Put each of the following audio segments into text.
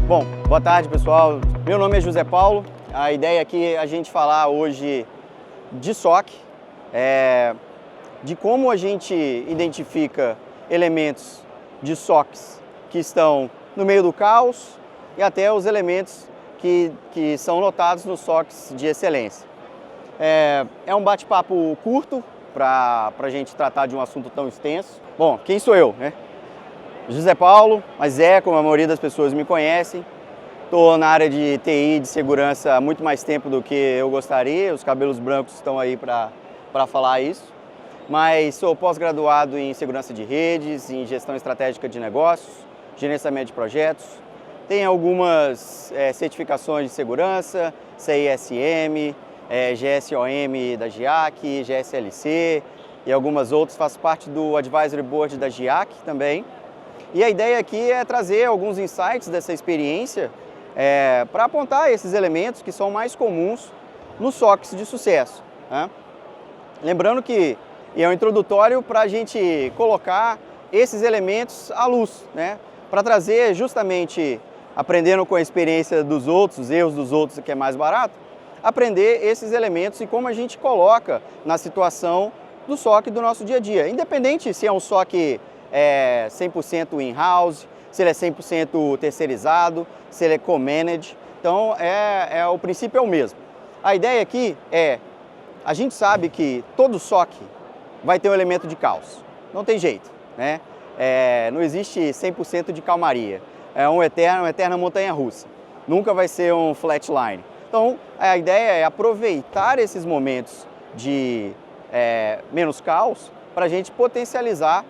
Bom, boa tarde pessoal, meu nome é José Paulo, a ideia aqui é a gente falar hoje de SOC, de como a gente identifica elementos de SOCs que estão no meio do caos e até os elementos que são notados nos SOCs de excelência. É um bate-papo curto para a gente tratar de um assunto tão extenso. Bom, quem sou eu, né? José Paulo, mas como a maioria das pessoas me conhecem. Estou na área de TI, de segurança, há muito mais tempo do que eu gostaria. Os cabelos brancos estão aí para falar isso. Mas sou pós-graduado em segurança de redes, em gestão estratégica de negócios, gerenciamento de projetos. Tenho algumas certificações de segurança, CISM, GSOM da GIAC, GSLC e algumas outras. Faço parte do Advisory Board da GIAC também. E a ideia aqui é trazer alguns insights dessa experiência para apontar esses elementos que são mais comuns nos SOCs de sucesso, né? Lembrando que é um introdutório para a gente colocar esses elementos à luz, né? Para trazer justamente, aprendendo com a experiência dos outros, os erros dos outros, que é mais barato, aprender esses elementos e como a gente coloca na situação do SOC do nosso dia a dia. Independente se é um SOC 100% in-house, se ele é 100% terceirizado, se ele é co-managed. Então, o princípio é o mesmo. A ideia aqui a gente sabe que todo SOC vai ter um elemento de caos. Não tem jeito, né? Não existe 100% de calmaria. É uma eterna montanha-russa. Nunca vai ser um flatline. Então, a ideia é aproveitar esses momentos de menos caos para a gente potencializar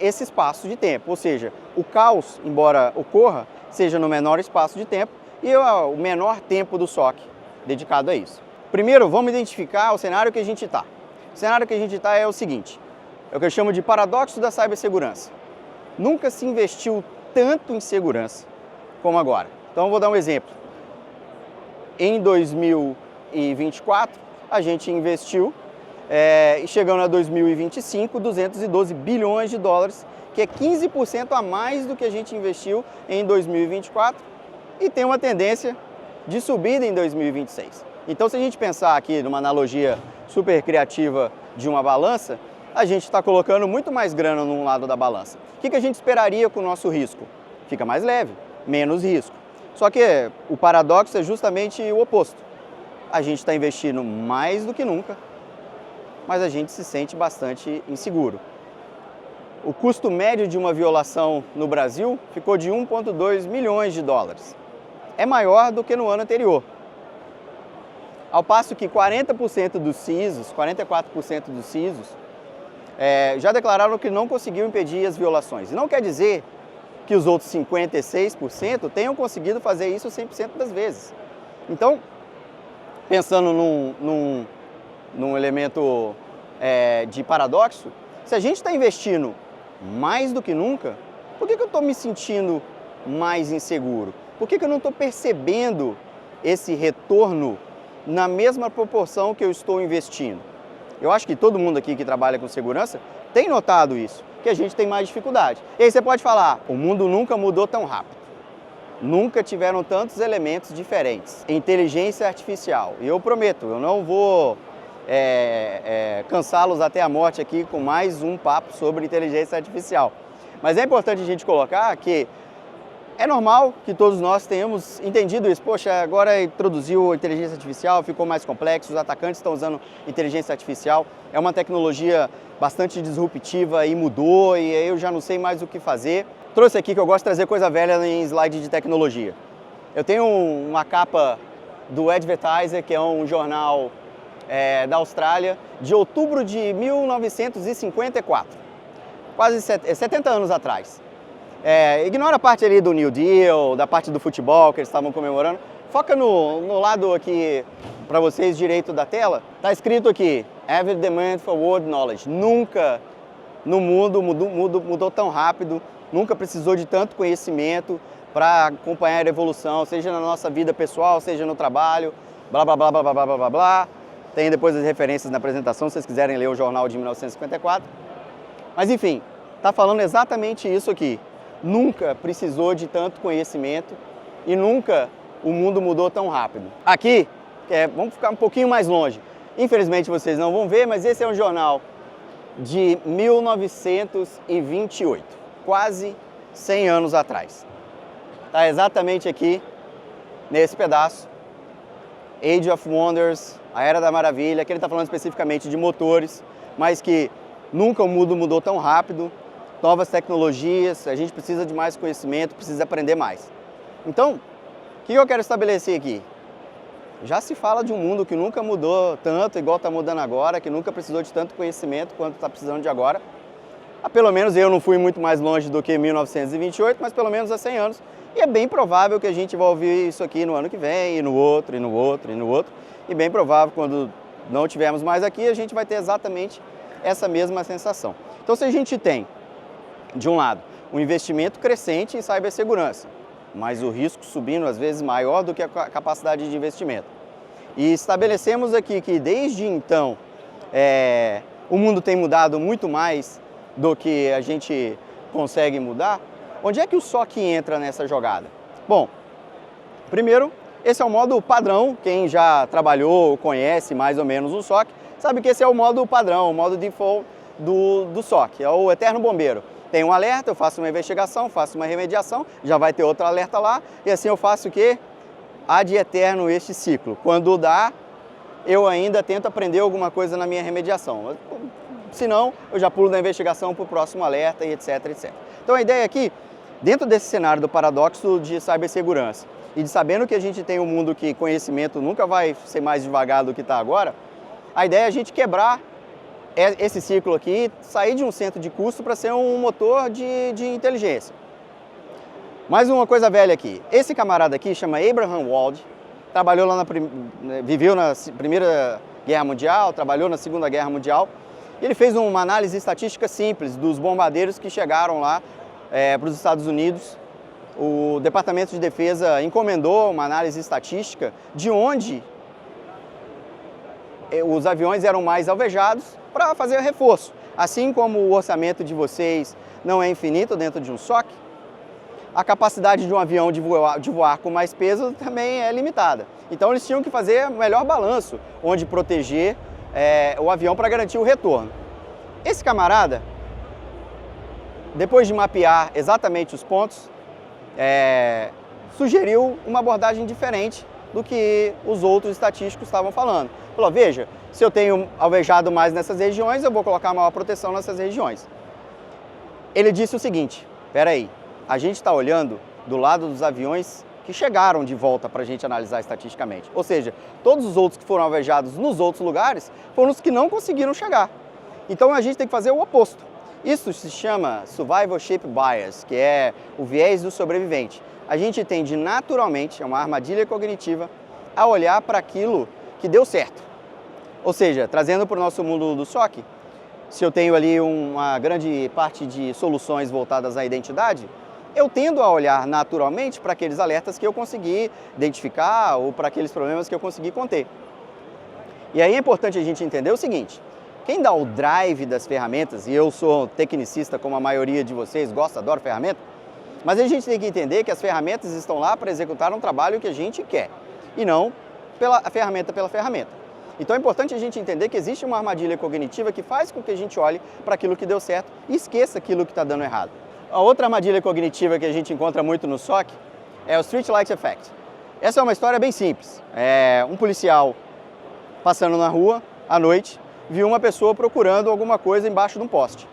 esse espaço de tempo, ou seja, o caos, embora ocorra, seja no menor espaço de tempo e o menor tempo do SOC dedicado a isso. Primeiro, vamos identificar o cenário que a gente está. O cenário que a gente está é o seguinte, é o que eu chamo de paradoxo da cibersegurança. Nunca se investiu tanto em segurança como agora. Então, eu vou dar um exemplo. Em 2024, a gente investiu e chegando a 2025, 212 bilhões de dólares, que é 15% a mais do que a gente investiu em 2024 e tem uma tendência de subida em 2026. Então, se a gente pensar aqui numa analogia super criativa de uma balança, a gente está colocando muito mais grana num lado da balança. O que a gente esperaria com o nosso risco? Fica mais leve, menos risco. Só que o paradoxo é justamente o oposto. A gente está investindo mais do que nunca, mas a gente se sente bastante inseguro. O custo médio de uma violação no Brasil ficou de 1,2 milhões de dólares. É maior do que no ano anterior. Ao passo que 40% dos CISOs, 44% dos CISOs, já declararam que não conseguiu impedir as violações. E não quer dizer que os outros 56% tenham conseguido fazer isso 100% das vezes. Então, pensando num elemento de paradoxo, se a gente está investindo mais do que nunca, por que eu estou me sentindo mais inseguro? Por que eu não estou percebendo esse retorno na mesma proporção que eu estou investindo? Eu acho que todo mundo aqui que trabalha com segurança tem notado isso, que a gente tem mais dificuldade. E aí você pode falar, o mundo nunca mudou tão rápido. Nunca tiveram tantos elementos diferentes. Inteligência artificial. E eu prometo, eu não vou cansá-los até a morte aqui com mais um papo sobre inteligência artificial. Mas é importante a gente colocar que é normal que todos nós tenhamos entendido isso. Poxa, agora introduziu inteligência artificial, ficou mais complexo, os atacantes estão usando inteligência artificial. É uma tecnologia bastante disruptiva e mudou, e aí eu já não sei mais o que fazer. Trouxe aqui que eu gosto de trazer coisa velha em slide de tecnologia. Eu tenho uma capa do Advertiser, que é um jornal da Austrália, de outubro de 1954, quase 70 anos atrás. Ignora a parte ali do New Deal, da parte do futebol que eles estavam comemorando, foca no lado aqui, para vocês, direito da tela, está escrito aqui, Average Demand for World Knowledge. Nunca no mundo mudou tão rápido, nunca precisou de tanto conhecimento para acompanhar a evolução, seja na nossa vida pessoal, seja no trabalho, blá, blá, blá, blá, blá, blá, blá, blá. Tem depois as referências na apresentação, se vocês quiserem ler o jornal de 1954. Mas enfim, está falando exatamente isso aqui. nunca precisou de tanto conhecimento e nunca o mundo mudou tão rápido. Aqui, vamos ficar um pouquinho mais longe. Infelizmente vocês não vão ver, mas esse é um jornal de 1928, quase 100 anos atrás. Está exatamente aqui, nesse pedaço, Age of Wonders, a Era da Maravilha, que ele está falando especificamente de motores, mas que nunca o mundo mudou tão rápido, novas tecnologias, a gente precisa de mais conhecimento, precisa aprender mais. Então, o que eu quero estabelecer aqui? Já se fala de um mundo que nunca mudou tanto, igual está mudando agora, que nunca precisou de tanto conhecimento quanto está precisando de agora. Pelo menos eu não fui muito mais longe do que 1928, mas pelo menos há 100 anos. E é bem provável que a gente vai ouvir isso aqui no ano que vem, e no outro, e no outro, e no outro. E bem provável, quando não tivermos mais aqui, a gente vai ter exatamente essa mesma sensação. Então, se a gente tem, de um lado, um investimento crescente em cibersegurança, mas o risco subindo às vezes maior do que a capacidade de investimento. E estabelecemos aqui que desde então o mundo tem mudado muito mais do que a gente consegue mudar. Onde é que o SOC entra nessa jogada? Bom, primeiro, esse é o modo padrão. Quem já trabalhou ou conhece mais ou menos o SOC sabe que esse é o modo padrão, o modo default do SOC, é o eterno bombeiro. Tem um alerta, eu faço uma investigação, faço uma remediação, já vai ter outro alerta lá, e assim eu faço o quê? Ad eterno este ciclo. Quando dá, eu ainda tento aprender alguma coisa na minha remediação. Se não, eu já pulo da investigação para o próximo alerta e etc, etc. Então a ideia aqui, dentro desse cenário do paradoxo de cibersegurança, e de sabendo que a gente tem um mundo que conhecimento nunca vai ser mais devagar do que está agora, a ideia é a gente quebrar esse ciclo aqui, sair de um centro de custo para ser um motor de inteligência. Mais uma coisa velha aqui. Esse camarada aqui chama Abraham Wald, trabalhou lá viveu na Primeira Guerra Mundial, trabalhou na Segunda Guerra Mundial, e ele fez uma análise estatística simples dos bombardeiros que chegaram lá para os Estados Unidos. O Departamento de Defesa encomendou uma análise estatística de onde os aviões eram mais alvejados para fazer reforço. Assim como o orçamento de vocês não é infinito dentro de um SOC, a capacidade de um avião de voar com mais peso também é limitada. Então eles tinham que fazer o melhor balanço, onde proteger o avião para garantir o retorno. Esse camarada, depois de mapear exatamente os pontos, sugeriu uma abordagem diferente do que os outros estatísticos estavam falando. Falou, veja, se eu tenho alvejado mais nessas regiões, eu vou colocar maior proteção nessas regiões. Ele disse o seguinte, espera aí, a gente está olhando do lado dos aviões que chegaram de volta para a gente analisar estatisticamente. Ou seja, todos os outros que foram alvejados nos outros lugares foram os que não conseguiram chegar. Então a gente tem que fazer o oposto. Isso se chama Survivorship Bias, que é o viés do sobrevivente. A gente tende naturalmente, é uma armadilha cognitiva, a olhar para aquilo que deu certo. Ou seja, trazendo para o nosso mundo do SOC, se eu tenho ali uma grande parte de soluções voltadas à identidade, eu tendo a olhar naturalmente para aqueles alertas que eu consegui identificar ou para aqueles problemas que eu consegui conter. E aí é importante a gente entender o seguinte, quem dá o drive das ferramentas, e eu sou tecnicista como a maioria de vocês, gosto, adoro ferramenta, mas a gente tem que entender que as ferramentas estão lá para executar um trabalho que a gente quer, e não pela ferramenta. Então é importante a gente entender que existe uma armadilha cognitiva que faz com que a gente olhe para aquilo que deu certo e esqueça aquilo que está dando errado. A outra armadilha cognitiva que a gente encontra muito no SOC é o Streetlight Effect. Essa é uma história bem simples. Um policial passando na rua à noite viu uma pessoa procurando alguma coisa embaixo de um poste.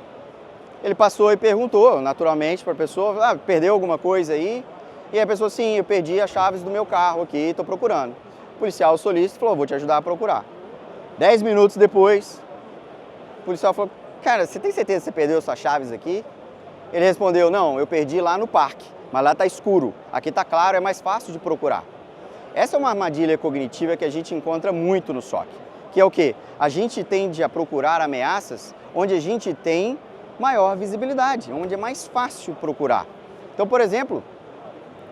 Ele passou e perguntou naturalmente para a pessoa, perdeu alguma coisa aí? E a pessoa, sim, eu perdi as chaves do meu carro aqui, estou procurando. O policial solícito falou, vou te ajudar a procurar. 10 minutos depois, o policial falou, cara, você tem certeza que você perdeu suas chaves aqui? Ele respondeu, não, eu perdi lá no parque, mas lá está escuro. Aqui está claro, é mais fácil de procurar. Essa é uma armadilha cognitiva que a gente encontra muito no SOC, que é o quê? A gente tende a procurar ameaças onde a gente tem maior visibilidade, onde é mais fácil procurar. Então, por exemplo,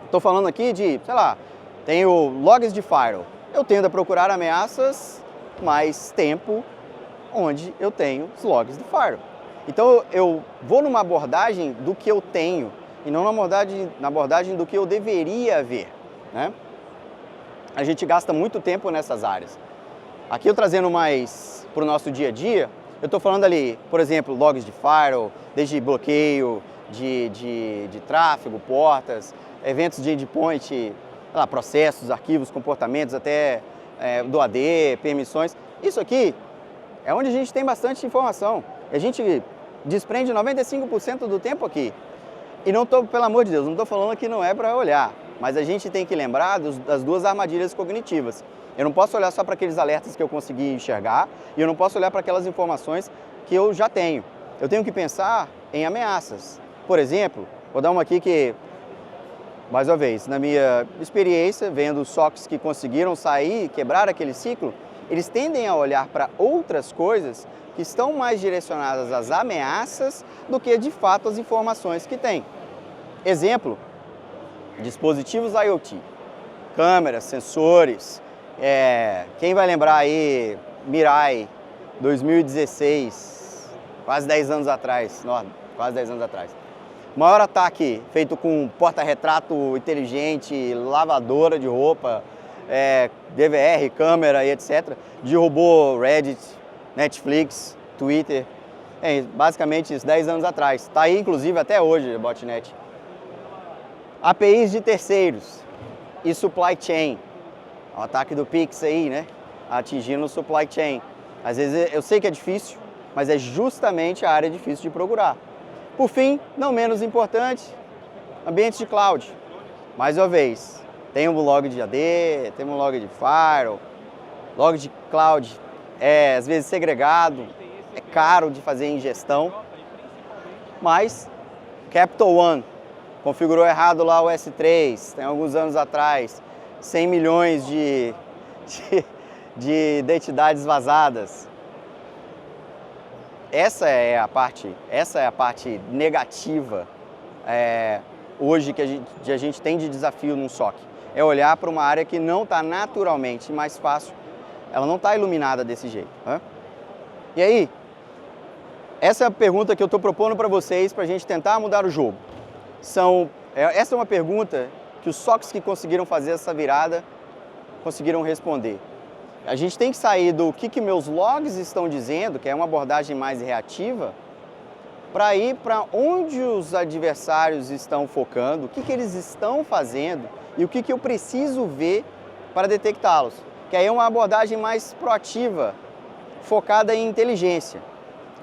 estou falando aqui de, sei lá, tenho logs de firewall. Eu tendo a procurar ameaças mais tempo onde eu tenho os logs do firewall. Então eu vou numa abordagem do que eu tenho e não na abordagem do que eu deveria ver, né? A gente gasta muito tempo nessas áreas. Aqui eu trazendo mais para o nosso dia a dia, eu estou falando ali, por exemplo, logs de firewall, desde bloqueio de tráfego, portas, eventos de endpoint, processos, arquivos, comportamentos, até do AD, permissões. Isso aqui é onde a gente tem bastante informação. A gente desprende 95% do tempo aqui. E não estou, pelo amor de Deus, não estou falando que não é para olhar, mas a gente tem que lembrar das duas armadilhas cognitivas. Eu não posso olhar só para aqueles alertas que eu consegui enxergar e eu não posso olhar para aquelas informações que eu já tenho. Eu tenho que pensar em ameaças. Por exemplo, vou dar uma aqui que, mais uma vez, na minha experiência, vendo os SOCs que conseguiram sair, quebrar aquele ciclo, eles tendem a olhar para outras coisas que estão mais direcionadas às ameaças do que, de fato, as informações que tem. Exemplo, dispositivos IoT, câmeras, sensores. Quem vai lembrar aí, Mirai, 2016, quase 10 anos atrás, quase 10 anos atrás. O maior ataque feito com porta-retrato inteligente, lavadora de roupa, DVR, câmera e etc. Derrubou Reddit, Netflix, Twitter, basicamente isso, 10 anos atrás. Está aí, inclusive, até hoje, a botnet. APIs de terceiros e supply chain. O ataque do Pix aí, né? Atingindo o supply chain. Às vezes eu sei que é difícil, mas é justamente a área difícil de procurar. Por fim, não menos importante, ambientes de cloud. Mais uma vez, tem um log de AD, tem um log de firewall, log de cloud às vezes segregado, é caro de fazer ingestão, mas Capital One configurou errado lá o S3, tem alguns anos atrás, 100 milhões de identidades vazadas. Essa é a parte negativa hoje que a gente tem de desafio num SOC. É olhar para uma área que não está naturalmente mais fácil, ela não está iluminada desse jeito. Né? E aí, essa é a pergunta que eu estou propondo para vocês para a gente tentar mudar o jogo. Essa é uma pergunta que os SOCs que conseguiram fazer essa virada conseguiram responder. A gente tem que sair do que meus logs estão dizendo, que é uma abordagem mais reativa, para ir para onde os adversários estão focando, o que eles estão fazendo e o que eu preciso ver para detectá-los. Que aí é uma abordagem mais proativa, focada em inteligência.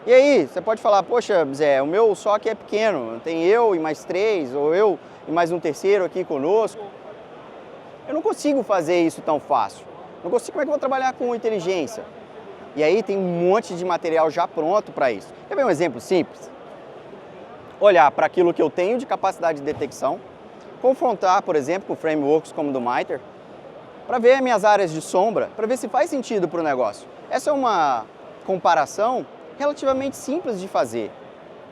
E aí, você pode falar, poxa, Zé, o meu SOC é pequeno, tem eu e mais 3, ou eu e mais um terceiro aqui conosco. Eu não consigo fazer isso tão fácil. Não consigo, como é que eu vou trabalhar com inteligência? E aí tem um monte de material já pronto para isso. Quer ver um exemplo simples? Olhar para aquilo que eu tenho de capacidade de detecção, confrontar, por exemplo, com frameworks como o do MITRE, para ver minhas áreas de sombra, para ver se faz sentido para o negócio. Essa é uma comparação relativamente simples de fazer.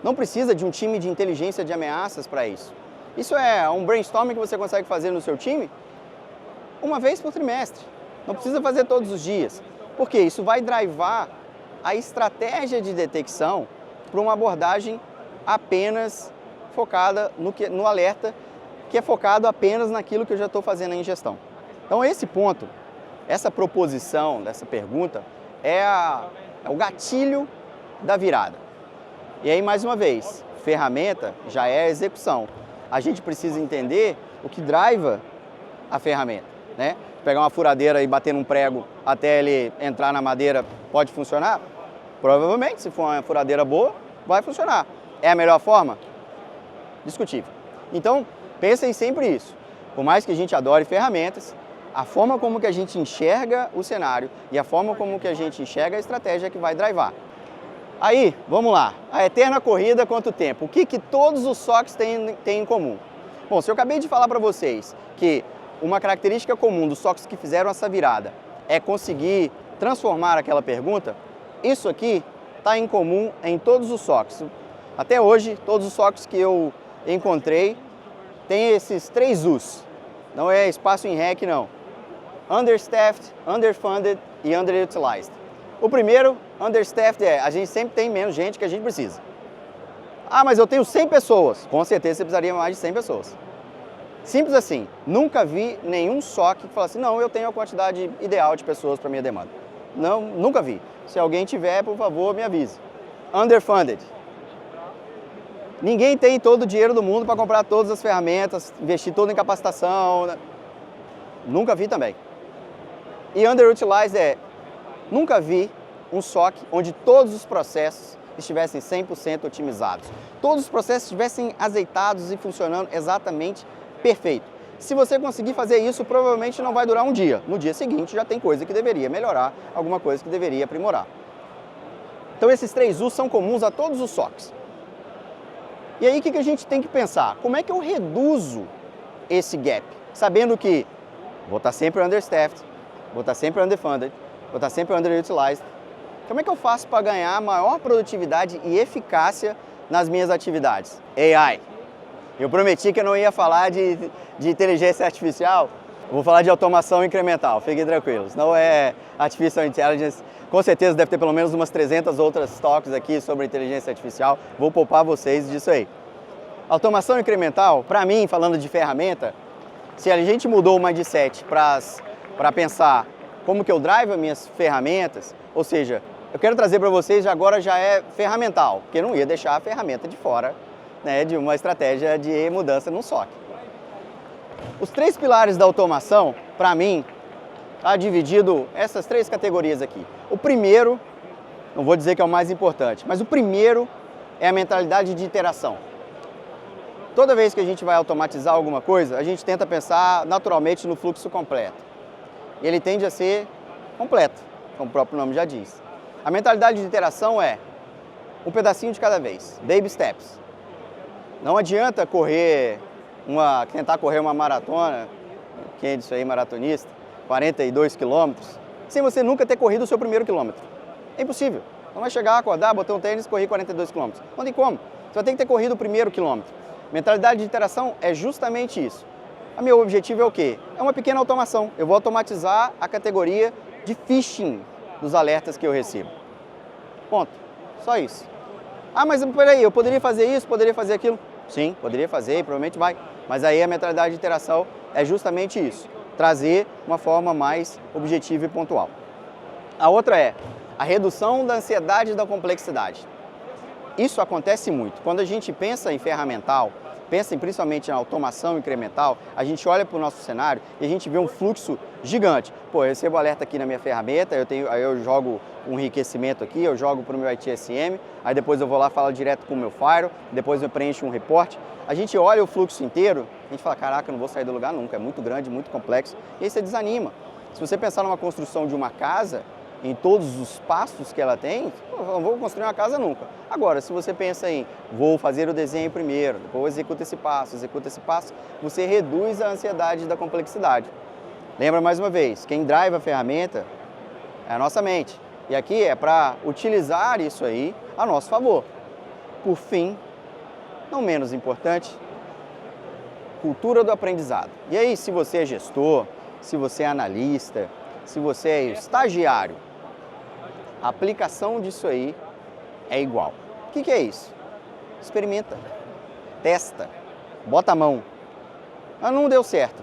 Não precisa de um time de inteligência de ameaças para isso. Isso é um brainstorming que você consegue fazer no seu time uma vez por trimestre. Não precisa fazer todos os dias. Porque isso vai drivar a estratégia de detecção para uma abordagem apenas focada no alerta, que é focado apenas naquilo que eu já estou fazendo a ingestão. Então esse ponto, essa proposição dessa pergunta é o gatilho da virada. E aí, mais uma vez, ferramenta já é a execução. A gente precisa entender o que driva a ferramenta, né? Pegar uma furadeira e bater num prego até ele entrar na madeira pode funcionar? Provavelmente, se for uma furadeira boa, vai funcionar. É a melhor forma? Discutível. Então, pensem sempre isso. Por mais que a gente adore ferramentas, a forma como que a gente enxerga o cenário e a forma como que a gente enxerga a estratégia que vai drivar. Aí, vamos lá. A eterna corrida contra o tempo. O que todos os SOCs têm em comum? Bom, se eu acabei de falar para vocês que uma característica comum dos SOCs que fizeram essa virada é conseguir transformar aquela pergunta, isso aqui está em comum em todos os SOCs. Até hoje, todos os SOCs que eu encontrei têm esses 3 U's. Não é espaço em REC, não. Understaffed, underfunded e underutilized. O primeiro, understaffed, a gente sempre tem menos gente que a gente precisa. Ah, mas eu tenho 100 pessoas. Com certeza você precisaria mais de 100 pessoas. Simples assim. Nunca vi nenhum SOC que falasse, não, eu tenho a quantidade ideal de pessoas para minha demanda. Não, nunca vi. Se alguém tiver, por favor, me avise. Underfunded. Ninguém tem todo o dinheiro do mundo para comprar todas as ferramentas, investir todo em capacitação. Nunca vi também. E underutilized nunca vi um SOC onde todos os processos estivessem 100% otimizados. Todos os processos estivessem azeitados e funcionando exatamente perfeito. Se você conseguir fazer isso, provavelmente não vai durar um dia. No dia seguinte já tem coisa que deveria melhorar, alguma coisa que deveria aprimorar. Então esses 3 U's são comuns a todos os SOCs. E aí o que a gente tem que pensar? Como é que eu reduzo esse gap? Sabendo que vou estar sempre understaffed, vou estar sempre underfunded, vou estar sempre underutilized. Como é que eu faço para ganhar maior produtividade e eficácia nas minhas atividades? AI. Eu prometi que eu não ia falar de inteligência artificial, vou falar de automação incremental, fiquem tranquilos. Não é Artificial Intelligence, com certeza deve ter pelo menos umas 300 outras talks aqui sobre inteligência artificial, vou poupar vocês disso aí. Automação incremental, para mim, falando de ferramenta, se a gente mudou o mindset para pensar como que eu drive as minhas ferramentas, ou seja, eu quero trazer para vocês agora já é ferramental, porque eu não ia deixar a ferramenta de fora, né, de uma estratégia de mudança no SOC. Os 3 pilares da automação, para mim, está dividido essas 3 categorias aqui. O primeiro, não vou dizer que é o mais importante, mas o primeiro é a mentalidade de iteração. Toda vez que a gente vai automatizar alguma coisa, a gente tenta pensar naturalmente no fluxo completo. E ele tende a ser completo, como o próprio nome já diz. A mentalidade de iteração é um pedacinho de cada vez, baby steps. Não adianta tentar correr uma maratona, quem é disso aí, maratonista, 42 quilômetros, sem você nunca ter corrido o seu primeiro quilômetro. É impossível. Não vai chegar, acordar, botar um tênis e correr 42 quilômetros. Não tem como. Você vai ter que ter corrido o primeiro quilômetro. Mentalidade de iteração é justamente isso. O meu objetivo é o quê? É uma pequena automação. Eu vou automatizar a categoria de phishing dos alertas que eu recebo. Ponto. Só isso. Ah, mas peraí, eu poderia fazer isso, poderia fazer aquilo? Sim, poderia fazer e provavelmente vai. Mas aí a mentalidade de interação é justamente isso. Trazer uma forma mais objetiva e pontual. A outra é a redução da ansiedade e da complexidade. Isso acontece muito. Quando a gente pensa em ferramental, pensa principalmente em automação incremental, a gente olha para o nosso cenário e a gente vê um fluxo gigante. Pô, eu recebo alerta aqui na minha ferramenta, aí eu jogo um enriquecimento aqui, eu jogo para o meu ITSM, aí depois eu vou lá, falo direto com o meu Firewall, depois eu preencho um reporte. A gente olha o fluxo inteiro, a gente fala, caraca, eu não vou sair do lugar nunca, é muito grande, muito complexo, e aí você desanima. Se você pensar numa construção de uma casa, em todos os passos que ela tem, não vou construir uma casa nunca. Agora, se você pensa em, vou fazer o desenho primeiro, depois executa esse passo, você reduz a ansiedade da complexidade. Lembra mais uma vez, quem drive a ferramenta é a nossa mente. E aqui é para utilizar isso aí a nosso favor. Por fim, não menos importante, cultura do aprendizado. E aí, se você é gestor, se você é analista, se você é estagiário, a aplicação disso aí é igual. O que é isso? Experimenta, testa, bota a mão. Mas não deu certo.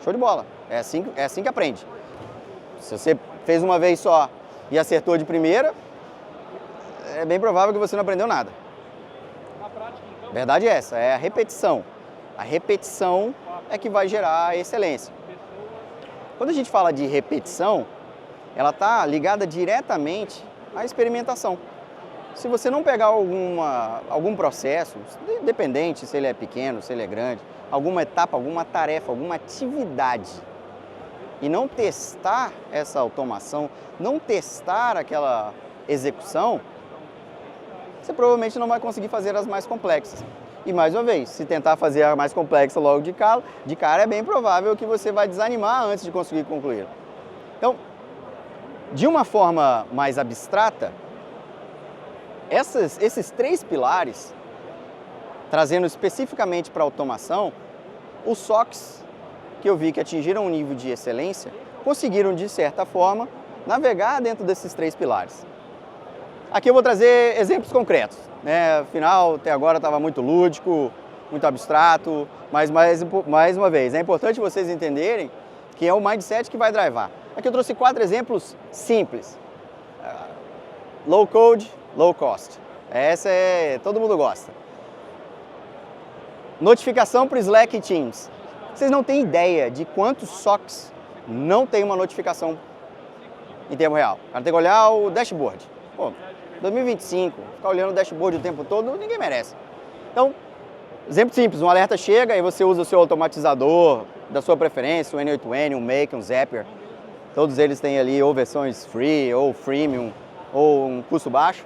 Show de bola. É assim que aprende. Se você fez uma vez só e acertou de primeira, é bem provável que você não aprendeu nada. A verdade é essa, é a repetição. A repetição é que vai gerar a excelência. Quando a gente fala de repetição, ela está ligada diretamente à experimentação. Se você não pegar algum processo, independente se ele é pequeno, se ele é grande, alguma etapa, alguma tarefa, alguma atividade, e não testar essa automação, não testar aquela execução, você provavelmente não vai conseguir fazer as mais complexas. E mais uma vez, se tentar fazer a mais complexa logo de cara, é bem provável que você vai desanimar antes de conseguir concluir. Então, de uma forma mais abstrata, esses 3 pilares, trazendo especificamente para a automação, os SOCs que eu vi que atingiram um nível de excelência, conseguiram, de certa forma, navegar dentro desses 3 pilares. Aqui eu vou trazer exemplos concretos, né? Afinal, até agora estava muito lúdico, muito abstrato, mas mais uma vez, é importante vocês entenderem que é o mindset que vai drivar. Aqui eu trouxe 4 exemplos simples. Low code, low cost. Essa todo mundo gosta. Notificação para Slack e Teams. Vocês não têm ideia de quantos SOCs não tem uma notificação em tempo real. O cara tem que olhar o dashboard. Pô, 2025, ficar olhando o dashboard o tempo todo, ninguém merece. Então, exemplo simples, um alerta chega e você usa o seu automatizador da sua preferência, um N8N, um Make, um Zapier. Todos eles têm ali ou versões free, ou freemium, ou um custo baixo.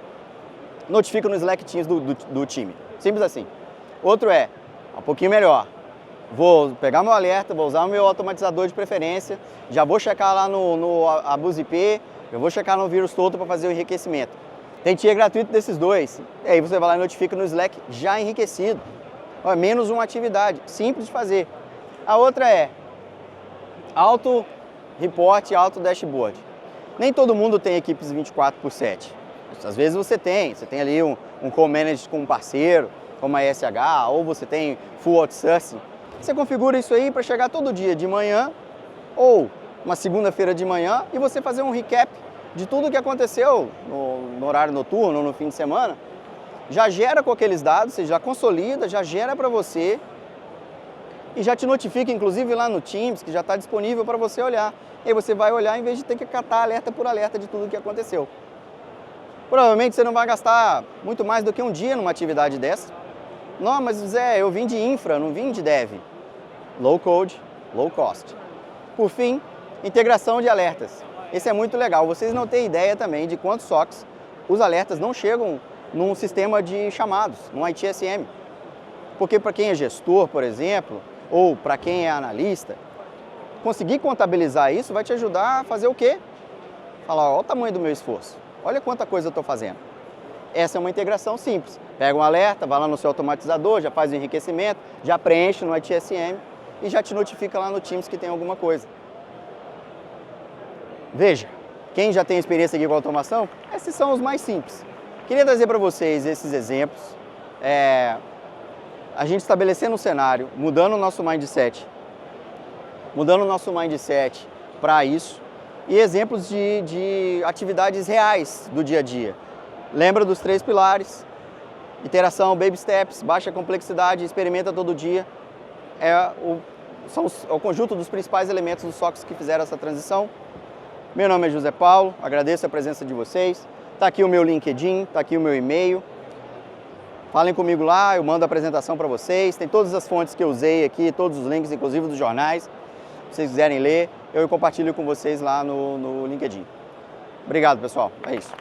Notifica no Slack Teams do time. Simples assim. Outro um pouquinho melhor. Vou pegar meu alerta, vou usar o meu automatizador de preferência, já vou checar lá no Abuse IP, eu vou checar no Vírus Total para fazer o enriquecimento. Tem tier gratuito desses dois. E aí você vai lá e notifica no Slack já enriquecido. Menos uma atividade, simples de fazer. A outra auto report, auto dashboard. Nem todo mundo tem equipes 24/7. Às vezes você tem ali um co-managed com um parceiro, como a ESH, ou você tem full outsourcing. Você configura isso aí para chegar todo dia de manhã, ou uma segunda-feira de manhã, e você fazer um recap de tudo o que aconteceu no horário noturno ou no fim de semana. Já gera com aqueles dados, você já consolida, já gera para você e já te notifica, inclusive lá no Teams, que já está disponível para você olhar. E aí você vai olhar em vez de ter que catar alerta por alerta de tudo o que aconteceu. Provavelmente você não vai gastar muito mais do que um dia numa atividade dessa. Não, mas Zé, eu vim de infra, não vim de dev. Low code, low cost. Por fim, integração de alertas. Esse é muito legal. Vocês não têm ideia também de quantos SOCs os alertas não chegam num sistema de chamados, num ITSM. Porque para quem é gestor, por exemplo, ou para quem é analista, conseguir contabilizar isso vai te ajudar a fazer o quê? Falar, olha o tamanho do meu esforço, olha quanta coisa eu estou fazendo. Essa é uma integração simples. Pega um alerta, vai lá no seu automatizador, já faz o enriquecimento, já preenche no ITSM e já te notifica lá no Teams que tem alguma coisa. Veja, quem já tem experiência aqui com automação, esses são os mais simples. Queria trazer para vocês esses exemplos, a gente estabelecendo um cenário, mudando o nosso mindset para isso, e exemplos de atividades reais do dia a dia. Lembra dos 3 pilares: iteração, baby steps, baixa complexidade, experimenta todo dia. É o conjunto dos principais elementos dos SOCs que fizeram essa transição. Meu nome é José Paulo, agradeço a presença de vocês. Está aqui o meu LinkedIn, está aqui o meu e-mail. Falem comigo lá, eu mando a apresentação para vocês. Tem todas as fontes que eu usei aqui, todos os links, inclusive dos jornais. Se vocês quiserem ler, eu compartilho com vocês lá no LinkedIn. Obrigado, pessoal. É isso.